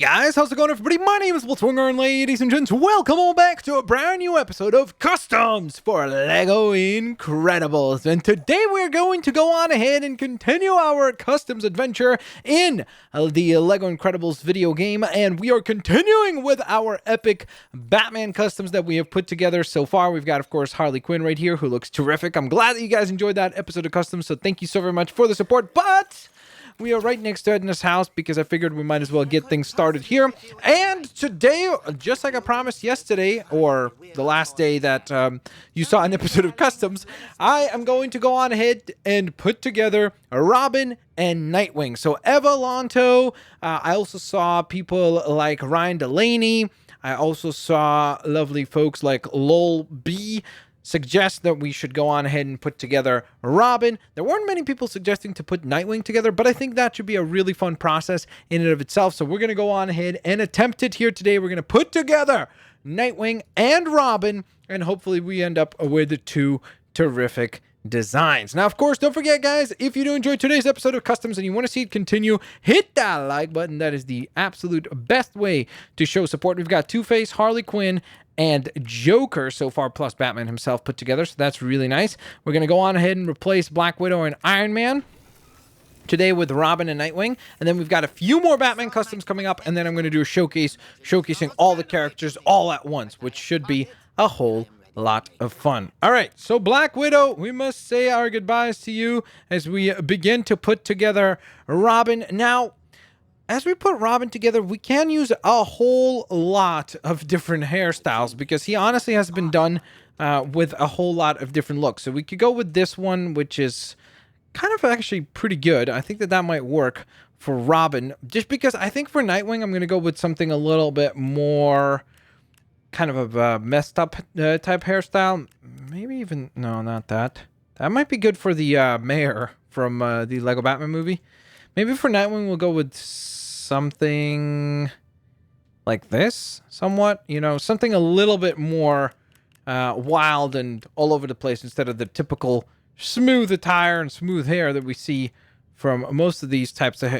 Guys, how's it going, everybody? My name is Blitzwinger, and ladies and gents, welcome all back to a brand new episode of Customs for LEGO Incredibles. And today we're going to go on ahead and continue our customs adventure in the LEGO Incredibles video game, and we are continuing with our epic Batman customs that we have put together so far. We've got, of course, Harley Quinn right here, who looks terrific. I'm glad that you guys enjoyed that episode of Customs, so thank you so very much for the support, but we are right next to Edna's house because I figured we might as well get things started here. And today, just like I promised yesterday, or the last day that you saw an episode of Customs, I am going to go on ahead and put together Robin and Nightwing. So Eva Lonto, I also saw people like Ryan Delaney. I also saw lovely folks like Lol B suggest that we should go on ahead and put together Robin. There weren't many people suggesting to put Nightwing together, but I think that should be a really fun process in and of itself. So we're going to go on ahead and attempt it here today. We're going to put together Nightwing and Robin, and hopefully we end up with two terrific designs. Now, of course, don't forget, guys, if you do enjoy today's episode of Customs and you want to see it continue, hit that like button. That is the absolute best way to show support. We've got Two-Face, Harley Quinn, and Joker so far, plus Batman himself put together, so that's really nice. We're going to go on ahead and replace Black Widow and Iron Man today with Robin and Nightwing, and then we've got a few more Batman customs coming up, and then I'm going to do a showcase showcasing all the characters all at once, which should be a whole lot of fun. All right, so Black Widow, we must say our goodbyes to you as we begin to put together Robin. Now, as we put Robin together, we can use a whole lot of different hairstyles because he honestly has been done with a whole lot of different looks. So we could go with this one, which is kind of actually pretty good. I think that might work for Robin, just because I think for Nightwing, I'm going to go with something a little bit more kind of a messed up type hairstyle. Maybe even, no, not that. That might be good for the mayor from the Lego Batman movie. Maybe for Nightwing, we'll go with something like this, somewhat, you know, something a little bit more wild and all over the place instead of the typical smooth attire and smooth hair that we see from most of these types of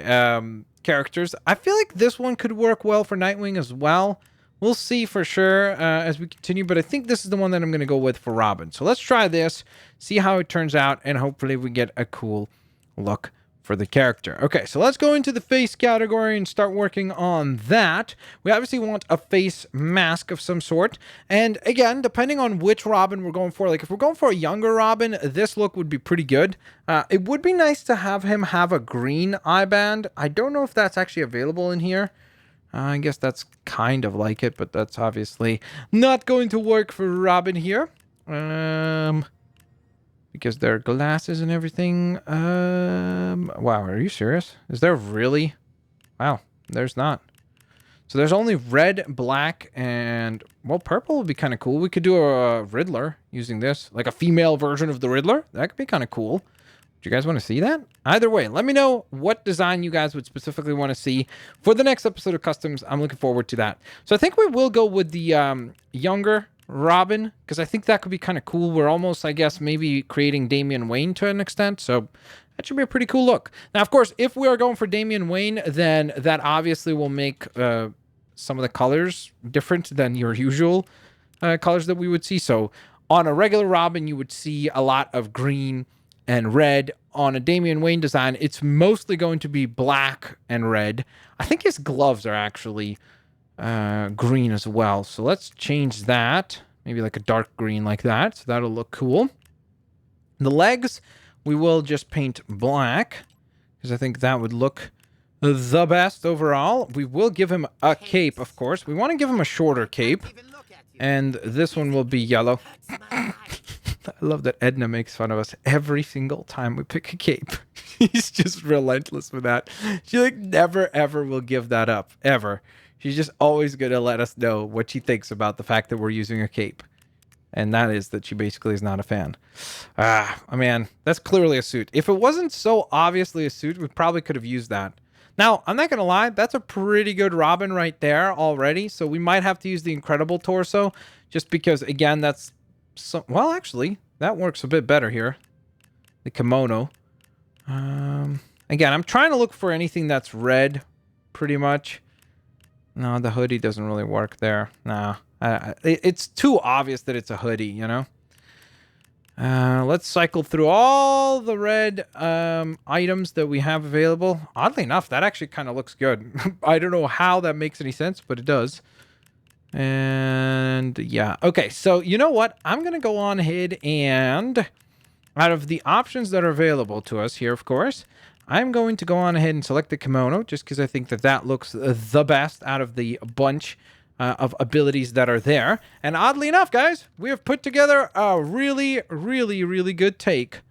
characters. I feel like this one could work well for Nightwing as well. We'll see for sure as we continue, but I think this is the one that I'm going to go with for Robin. So let's try this, see how it turns out, and hopefully we get a cool look for the character. Okay, so let's go into the face category and start working on that. We obviously want a face mask of some sort. And again, depending on which Robin we're going for, like if we're going for a younger Robin, this look would be pretty good. It would be nice to have him have a green eye band. I don't know if that's actually available in here. I guess that's kind of like it, but that's obviously not going to work for Robin here. Because there are glasses and everything. Wow, are you serious? Is there really? Wow, there's not. So there's only red, black, and, well, purple would be kind of cool. We could do a Riddler using this, like a female version of the Riddler. That could be kind of cool. Do you guys want to see that? Either way, let me know what design you guys would specifically want to see for the next episode of Customs. I'm looking forward to that. So I think we will go with the younger Robin, because I think that could be kind of cool. We're almost, I guess, maybe creating Damian Wayne to an extent, so that should be a pretty cool look. Now, of course, if we are going for Damian Wayne, then that obviously will make some of the colors different than your usual colors that we would see. So on a regular Robin, you would see a lot of green and red. On a Damian Wayne design, it's mostly going to be black and red. I think his gloves are actually green as well. So let's change that. Maybe like a dark green like that. So that'll look cool. The legs, we will just paint black because I think that would look the best overall. We will give him a cape, of course. We want to give him a shorter cape. And this one will be yellow. I love that Edna makes fun of us every single time we pick a cape. She's just relentless with that. She like never ever will give that up, ever. She's just always going to let us know what she thinks about the fact that we're using a cape. And that is that she basically is not a fan. Man, that's clearly a suit. If it wasn't so obviously a suit, we probably could have used that. Now, I'm not going to lie, that's a pretty good Robin right there already. So we might have to use the Incredible torso just because, again, that's well, actually, that works a bit better here. The kimono. Again, I'm trying to look for anything that's red, pretty much. No, the hoodie doesn't really work there. Nah. It's too obvious that it's a hoodie, you know? Let's cycle through all the red items that we have available. Oddly enough, that actually kind of looks good. I don't know how that makes any sense, but it does. And yeah. Okay, so you know what? I'm going to go on ahead and out of the options that are available to us here, of course, I'm going to go on ahead and select the kimono just because I think that that looks the best out of the bunch of abilities that are there. And oddly enough, guys, we have put together a really, really, really good take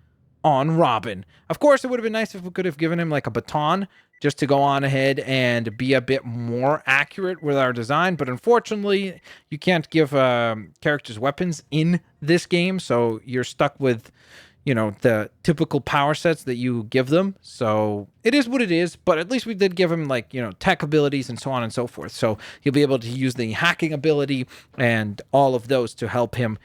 on Robin. Of course, it would have been nice if we could have given him like a baton just to go on ahead and be a bit more accurate with our design. But unfortunately, you can't give characters weapons in this game. So you're stuck with, you know, the typical power sets that you give them. So it is what it is, but at least we did give him like, you know, tech abilities and so on and so forth. So he'll be able to use the hacking ability and all of those to help him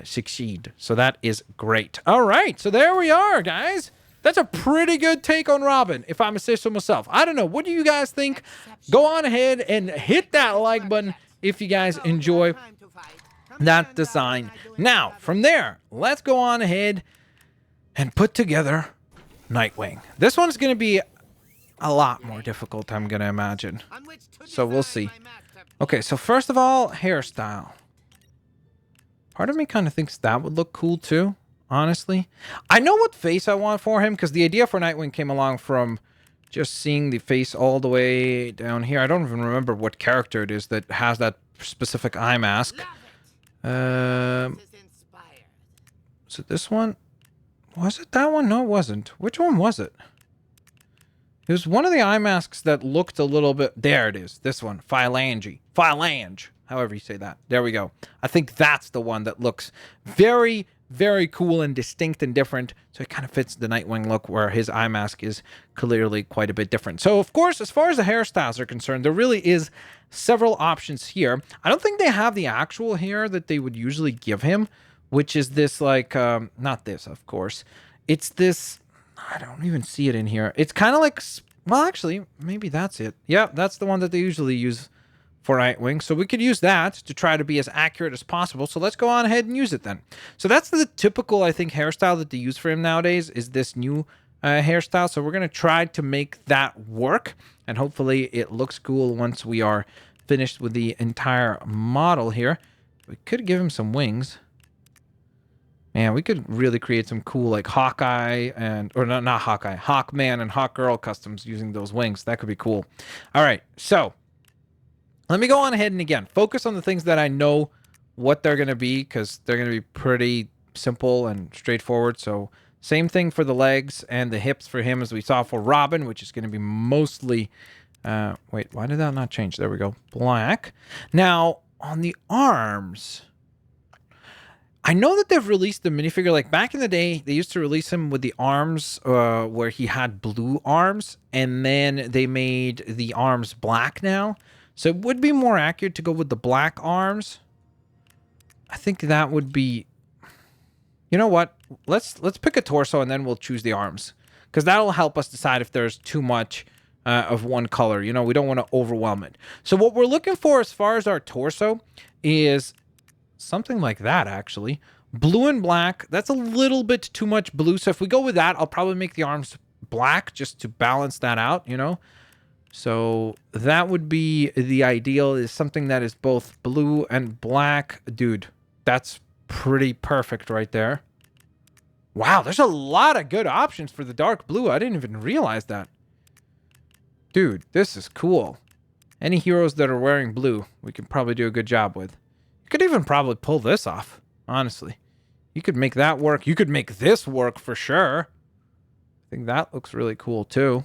succeed. So that is great. All right. So there we are, guys. That's a pretty good take on Robin, if I'm a say so myself. I don't know. What do you guys think? Go on ahead and hit that like button if you guys enjoy that design. Now, from there, let's go on ahead and put together Nightwing. This one's going to be a lot more difficult, I'm going to imagine. So we'll see. Okay, so first of all, hairstyle. Part of me kind of thinks that would look cool too, honestly. I know what face I want for him because the idea for Nightwing came along from just seeing the face all the way down here. I don't even remember what character it is that has that specific eye mask. So this one, was it that one? No, it wasn't. Which one was it? It was one of the eye masks that looked a little bit, there it is. This one, phalange, however you say that. There we go. I think that's the one that looks very, very cool and distinct and different. So it kind of fits the Nightwing look where his eye mask is clearly quite a bit different. So of course, as far as the hairstyles are concerned, there really is several options here. I don't think they have the actual hair that they would usually give him, which is this like, not this, of course. It's this, I don't even see it in here. It's kind of like, well, actually, maybe that's it. Yeah, that's the one that they usually use for Nightwing. So we could use that to try to be as accurate as possible. So let's go on ahead and use it then. So that's the typical, I think, hairstyle that they use for him nowadays is this new hairstyle. So we're going to try to make that work. And hopefully it looks cool once we are finished with the entire model here. We could give him some wings. Man, we could really create some cool like Hawkeye and, or not Hawkeye, Hawkman and Hawkgirl customs using those wings. That could be cool. All right, so let me go on ahead and again, focus on the things that I know what they're going to be because they're going to be pretty simple and straightforward. So same thing for the legs and the hips for him as we saw for Robin, which is going to be mostly, wait, why did that not change? There we go, black. Now, on the arms, I know that they've released the minifigure, like back in the day, they used to release him with the arms where he had blue arms, and then they made the arms black now. So it would be more accurate to go with the black arms. I think that would be, you know what? Let's pick a torso and then we'll choose the arms. Because that'll help us decide if there's too much of one color. You know, we don't want to overwhelm it. So what we're looking for as far as our torso is something like that, actually. Blue and black. That's a little bit too much blue. So if we go with that, I'll probably make the arms black just to balance that out, you know? So that would be the ideal, is something that is both blue and black. Dude, that's pretty perfect right there. Wow, there's a lot of good options for the dark blue. I didn't even realize that. Dude, this is cool. Any heroes that are wearing blue, we can probably do a good job with. You could even probably pull this off, honestly. You could make that work. You could make this work for sure. I think that looks really cool too.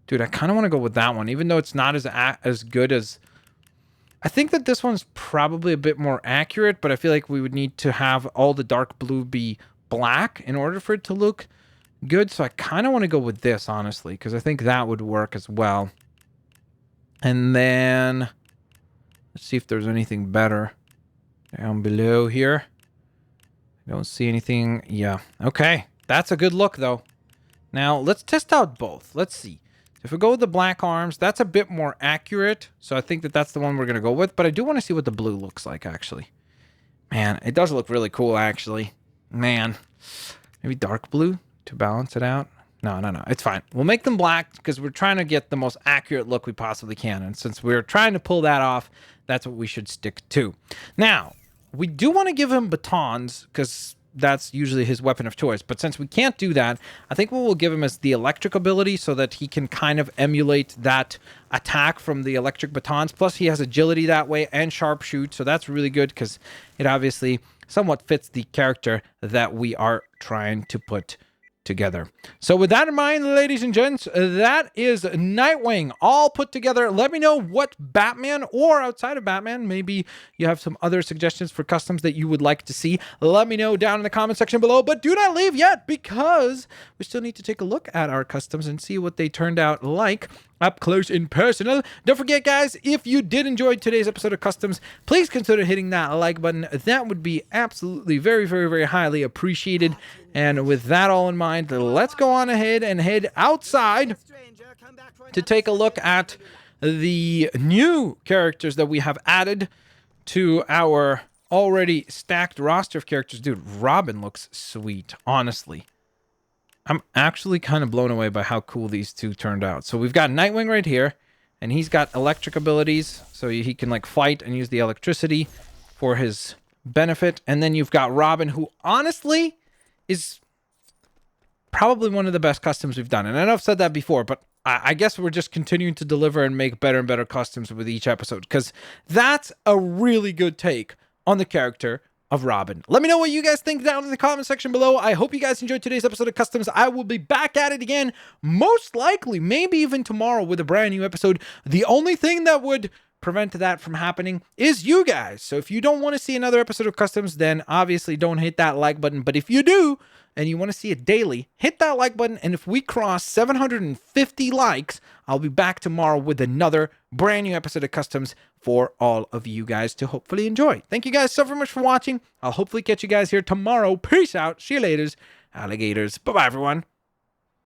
Dude, I kind of want to go with that one, even though it's not as good as... I think that this one's probably a bit more accurate, but I feel like we would need to have all the dark blue be black in order for it to look good. So I kind of want to go with this, honestly, because I think that would work as well. And then let's see if there's anything better down below here. I don't see anything. Yeah. Okay. That's a good look, though. Now, let's test out both. Let's see. If we go with the black arms, that's a bit more accurate. So I think that that's the one we're going to go with. But I do want to see what the blue looks like, actually. Man, it does look really cool, actually. Man. Maybe dark blue to balance it out. No. It's fine. We'll make them black because we're trying to get the most accurate look we possibly can. And since we're trying to pull that off, that's what we should stick to. Now, we do want to give him batons because that's usually his weapon of choice. But since we can't do that, I think what we'll give him is the electric ability so that he can kind of emulate that attack from the electric batons. Plus, he has agility that way and sharpshoot. So that's really good because it obviously somewhat fits the character that we are trying to put together. So with that in mind, ladies and gents, that is Nightwing all put together. Let me know what Batman or outside of Batman, maybe you have some other suggestions for customs that you would like to see. Let me know down in the comment section below, but do not leave yet because we still need to take a look at our customs and see what they turned out like up close and personal. Don't forget, guys, if you did enjoy today's episode of Customs, please consider hitting that like button. That would be absolutely very, very, very highly appreciated. And with that all in mind, let's go on ahead and head outside to take a look at the new characters that we have added to our already stacked roster of characters. Dude, Robin looks sweet, honestly. I'm actually kind of blown away by how cool these two turned out. So we've got Nightwing right here, and he's got electric abilities, so he can like fight and use the electricity for his benefit. And then you've got Robin, who honestly is probably one of the best customs we've done. And I know I've said that before, but I guess we're just continuing to deliver and make better and better customs with each episode, because that's a really good take on the character of Robin. Let me know what you guys think down in the comment section below. I hope you guys enjoyed today's episode of Customs. I will be back at it again, most likely, maybe even tomorrow with a brand new episode. The only thing that would prevent that from happening is you guys. So if you don't want to see another episode of Customs, then obviously don't hit that like button. But if you do, and you want to see it daily, hit that like button. And if we cross 750 likes, I'll be back tomorrow with another brand new episode of Customs for all of you guys to hopefully enjoy. Thank you guys so very much for watching. I'll hopefully catch you guys here tomorrow. Peace out. See you laters, alligators. Bye-bye, everyone.